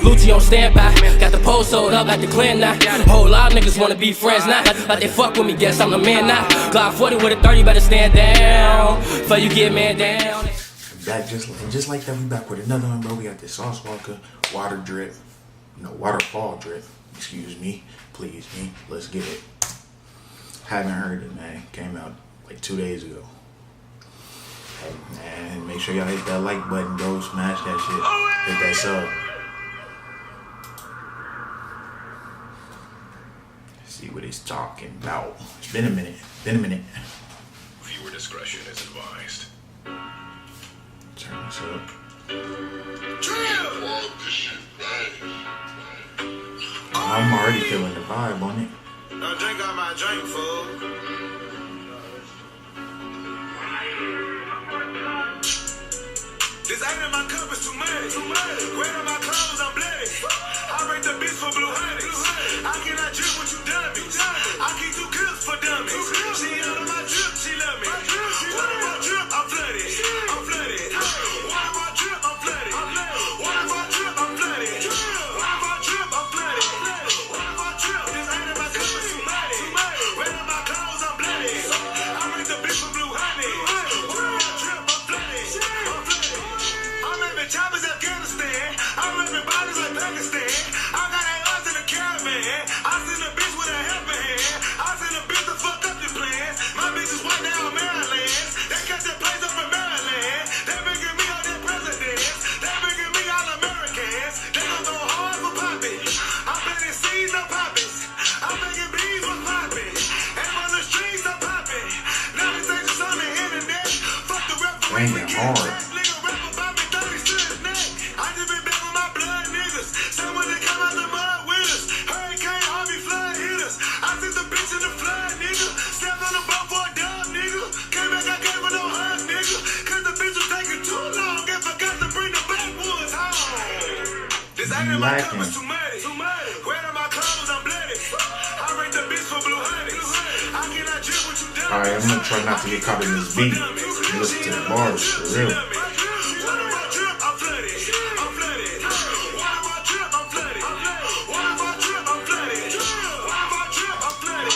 Lucci on standby. Got the pole sold up at the clear now. Whole lot of niggas wanna be friends now. Like they fuck with me, guess I'm the man now. Glock 40 with a 30, better stand down before you get man down. Back just like that, we back with another one, bro. We got this Sauce Walka water drip, Waterfall drip. Excuse me, please me. Let's get it. Haven't heard it, man. Came out like 2 days ago. Hey, man, make sure y'all hit that like button, go smash that shit. Hit that sub. See what he's talking about. It's been a minute. Viewer discretion is advised. Turn this up. I'm already feeling the vibe on it. Don't drink on my drink, fool. This ain't in my cup, it's too much. Wet on my clothes, I'm bloody. I rate the bitch for blue honeys. I cannot drip what you dummies. I keep 2 clips for dummies. She out of my drip, she love me. One of my drip, I'm flooded. I'm flooded. One of my drip, I'm flooded. One of my drip, I'm flooded. One of my drip, I'm flooded. One of my drip, this ain't in my cup, it's too muddy. Wet on my clothes, I'm bloody. I rate the bitch for blue honeys. One of my drip, I'm flooded. I'm flooded. I'm rapping choppers, Afghanistan. I'm rapping bodies like Pakistan. I got ass in the caravan. I send a bitch with a helping hand. I send a bitch to fuck up your plans. My bitch is white now in Maryland. They got that place up in Maryland. They bringing me all their presidents. They bringing me all Americans. They gon' go hard for popping. I'm planting seeds, no poppins. I'm making bees with popping. And on the streets, I'm popping. Now they say this on the internet. Fuck the referee, we get hard. back. Nigga rap about me 30 to his neck. I just been back with my blood niggas. Someone that come out the mud with us. Hurricane Harvey flood hit us. I sent the bitch in the flood, nigga. Stepped on the boat for a dub, nigga. Came back, I gave her no hug, nigga. Cause the bitch was taking too long and forgot to bring the backwoods home. This ain't in my cup, it's too muddy. Wet on my clothes, I'm bloody. I rate the bitch for blue honeys. I cannot drip what you done. Alright, I'm gonna try not to get caught in this beat. Listen to the bars for real. One of my drip, I'm flooded. I'm flooded. One of my drip, I'm flooded. One of my drip, I'm flooded. One of my drip, I'm flooded.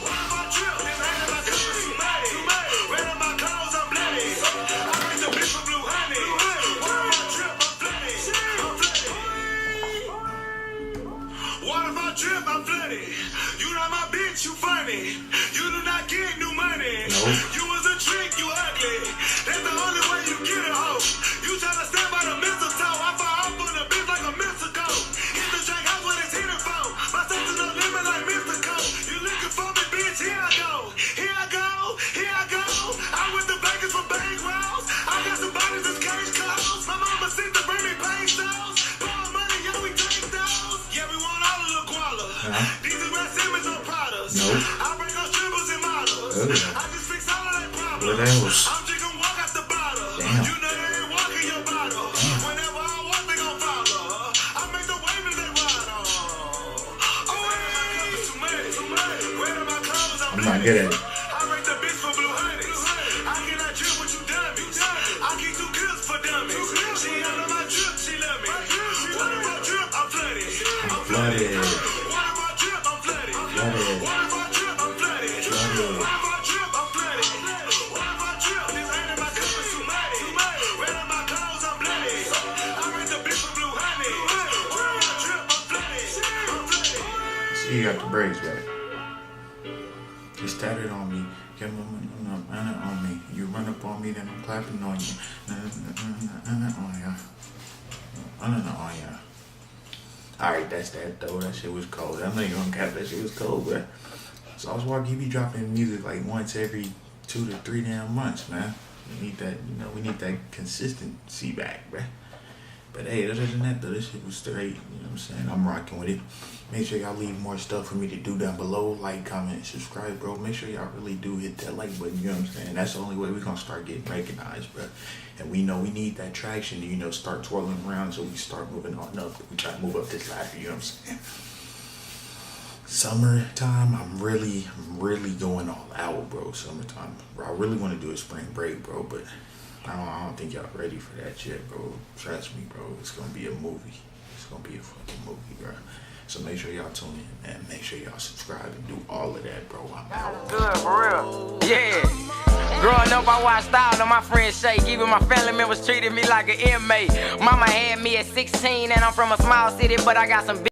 One of my drip, this ain't in my cup, it's too muddy. Wet on my clothes, I'm bloody. I rate the bitch for blue honey. One of my drip, I'm flooded. I'm flooded. One of my drip, I'm flooded. You not my bitch, you funny. You do not get new money. You was a trick, you ugly. That's the only way you get a hoe. You tryna stand by the mistletoe. I fall off on a bitch like a Mexico. Hit the drink house when it's hitting phone. My sex is no limit like Mr. Cole. You looking for me, bitch? Here I go. Here I go. Here I go. I'm with the bakers from bank rolls. I got some bodies that's cage clothes. My mama sent to bring me pesos. Blowing money, yeah, we take those. Yeah, we want all of the koala. These are Red Simmons on products. I bring those strippers and models. I just fix all of that problems. I'm drinking walk out the bottle. You know they ain't walking your bottle. Whenever I walk, they gon' follow. I make the wave and they ride on. Oh, wet on my clothes, I'm not good at it. I rate the bitch for blue honeys. I cannot drip what you dummies. I keep 2 clips for dummies. She out of my drip, she love me. One of my drip, I'm flooded. I'm flooded. One of my drip, I'm flooded. One of my drip, I'm flooded. One of my drip, I'm flooded. One of my drip, this ain't in my cup, it's too muddy. Wet on my clothes, I'm bloody. I rate the bitch for blue honey. One of my drip, I'm flooded. I'm flooded. See, you got the brakes back. You started on me. Get on me. You run up on me, then I'm clapping on you. On ya. Alright, that's that though. That shit was cold. I'm not even gonna cap that shit was cold, but Sauce Walka, he be dropping music like once every 2 to 3 damn months, man. We need that, we need that consistency back, bruh. But hey, other than that though, this shit was straight, you know what I'm saying? I'm rocking with it. Make sure y'all leave more stuff for me to do down below. Like, comment, subscribe, bro. Make sure y'all really do hit that like button, you know what I'm saying? That's the only way we're gonna start getting recognized, bro. And we know we need that traction to, start twirling around so we start moving on up. We try to move up this ladder, you know what I'm saying? Summertime, I'm really going all out, bro. Summertime, bro. I really want to do a spring break, bro, but I don't think y'all ready for that shit, bro. Trust me, bro. It's gonna be a movie. It's gonna be a fucking movie, bro. So make sure y'all tune in, man. Make sure y'all subscribe and do all of that, bro. I'm out. Good, for real. Yeah. Growing up, I watched all of my friends shake. Even my family members treated me like an inmate. Mama had me at 16, and I'm from a small city, but I got some big